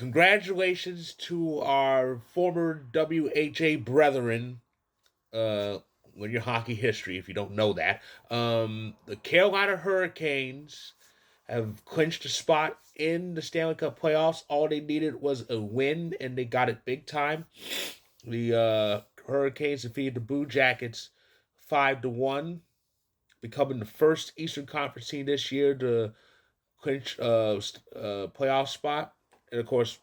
congratulations to our former WHA brethren, uh, when your hockey history, if you don't know that. The Carolina Hurricanes have clinched a spot in the Stanley Cup playoffs. All they needed was a win, and they got it big time. The Hurricanes defeated the Blue Jackets 5-1, becoming the first Eastern Conference team this year to clinch playoff spot. And of course,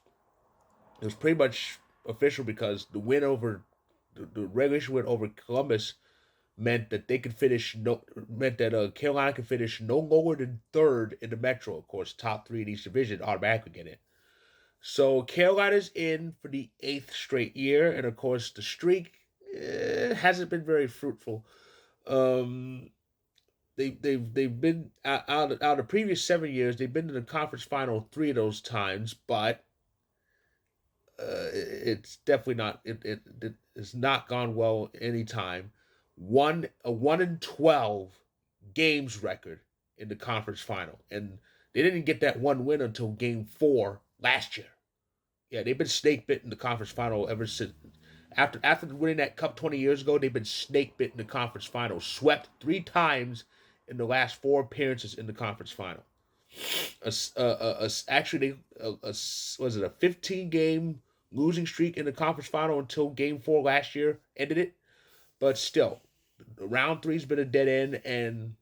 it was pretty much official because the win over the regulation win over Columbus meant that they could finish no meant that Carolina could finish no lower than third in the Metro. Of course, top three in each division automatically get in. So Carolina's in for the eighth straight year, and of course the streak hasn't been very fruitful. Um, they've been out of the previous 7 years. They've been to the conference final three of those times, but it's definitely not. It has not gone well any time. A 1-12 games record in the conference final, and they didn't get that one win until Game 4 last year. Yeah, they've been snake bitten in the conference final ever since. After winning that cup 20 years ago, they've been snake bitten in the conference final, swept three times in the last four appearances in the conference final. Actually, was it a 15 game losing streak in the conference final until Game 4 last year ended it. But still, round three's been a dead end, and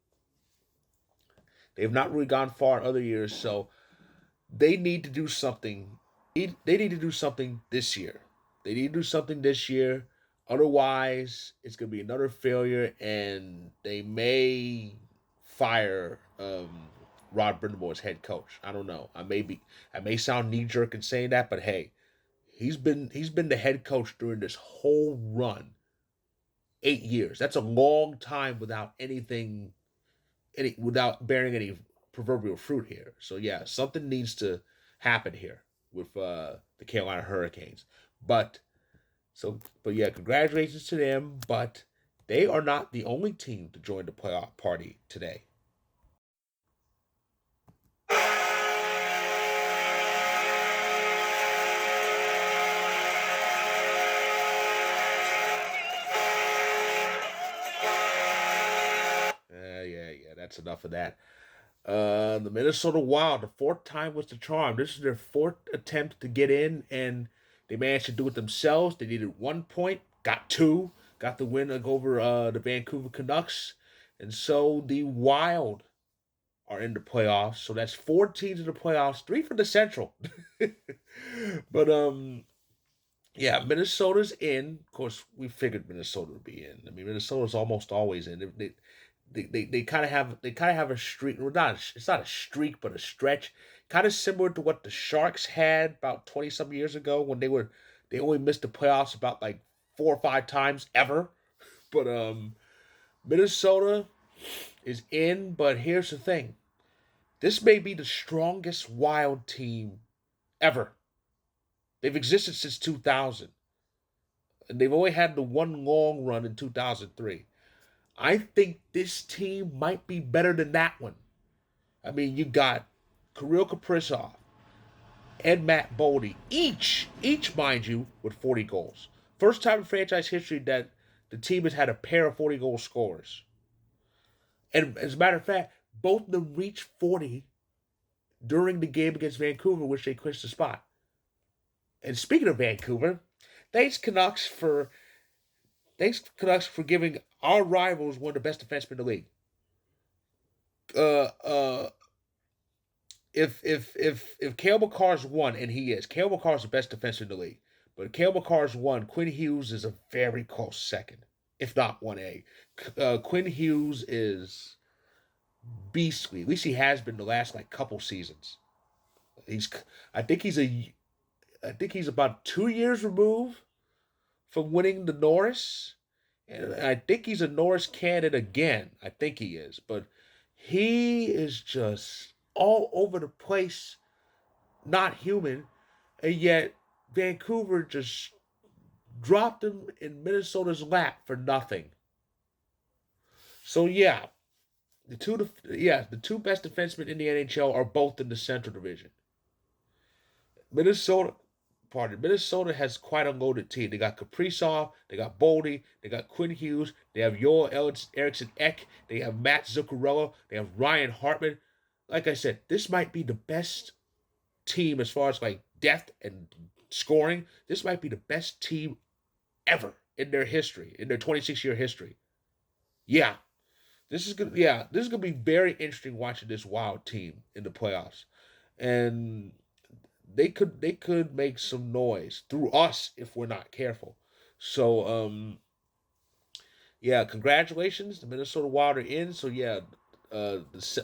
they've not really gone far in other years. So they need to do something. They need to do something this year. They need to do something this year. Otherwise, it's going to be another failure, and they may fire Rod Brindamore as head coach. I don't know. I may sound knee jerk in saying that, but hey, he's been the head coach during this whole run. 8 years. That's a long time without without bearing any proverbial fruit here. So yeah, something needs to happen here with the Carolina Hurricanes. But but yeah, congratulations to them. But they are not the only team to join the playoff party today. Yeah. That's enough of that. The Minnesota Wild, the fourth time was the charm. This is their fourth attempt to get in, and they managed to do it themselves. They needed 1 point, got two, got the win over the Vancouver Canucks, and so the Wild are in the playoffs. So that's four teams in the playoffs, three for the Central. but yeah, Minnesota's in. Of course, we figured Minnesota would be in. I mean, Minnesota's almost always in. They kind of have a streak. Well, it's not a streak, but a stretch, kind of similar to what the Sharks had about 20 some years ago when they only missed the playoffs about like 4 or 5 times ever. But Minnesota is in. But here's the thing: this may be the strongest Wild team ever. They've existed since 2000, and they've only had the one long run in 2003. I think this team might be better than that one. I mean, you got Kirill Kaprizov and Matt Boldy, each mind you, with 40 goals. First time in franchise history that the team has had a pair of 40-goal scorers. And as a matter of fact, both of them reached 40 during the game against Vancouver, which they clinched the spot. And speaking of Vancouver, thanks Canucks for giving our rivals one of the best defensemen in the league. Uh, uh, if Cale Makar's won, and he is, Cale Makar's the best defenseman in the league. But Cale Makar's won. Quinn Hughes is a very close second, if not 1A. Quinn Hughes is beastly. At least he has been the last like couple seasons. He's I think he's a I think he's about 2 years removed from winning the Norris. And I think he's a Norris candidate again. I think he is. But he is just all over the place, not human. And yet Vancouver just dropped him in Minnesota's lap for nothing. So yeah, the two best defensemen in the NHL are both in the Central Division. Minnesota, Minnesota has quite a loaded team. They got Kaprizov, they got Boldy, they got Quinn Hughes, they have Joel Eriksson Ek, they have Matt Zuccarello, they have Ryan Hartman. Like I said, this might be the best team as far as like depth and scoring. This might be the best team ever in their history, in their 26-year history. Yeah, this is gonna be very interesting watching this Wild team in the playoffs, and they could make some noise through us if we're not careful. So yeah, congratulations, the Minnesota Wild are in. So yeah,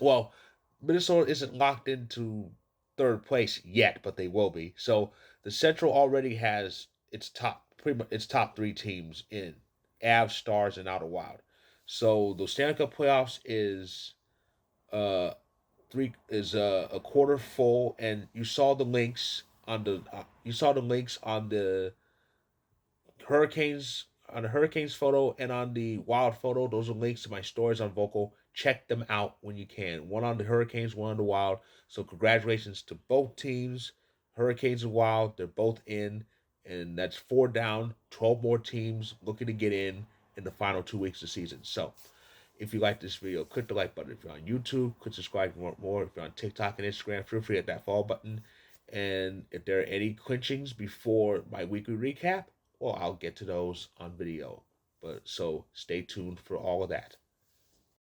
well, Minnesota isn't locked into third place yet, but they will be. So the Central already has its top pretty much its top three teams in Avs, Stars, and Outer Wild. So the Stanley Cup playoffs is uh a quarter full, and you saw the links on the Hurricanes photo and on the Wild photo. Those are links to my stories on Vocal. Check them out when you can. One on the Hurricanes, one on the Wild. So congratulations to both teams, Hurricanes and Wild. They're both in, and that's four down. 12 more teams looking to get in the final 2 weeks of the season. So if you like this video, click the like button. If you're on YouTube, click subscribe if you want more. If you're on TikTok and Instagram, feel free to hit that follow button. And if there are any clinchings before my weekly recap, well, I'll get to those on video. But so stay tuned for all of that.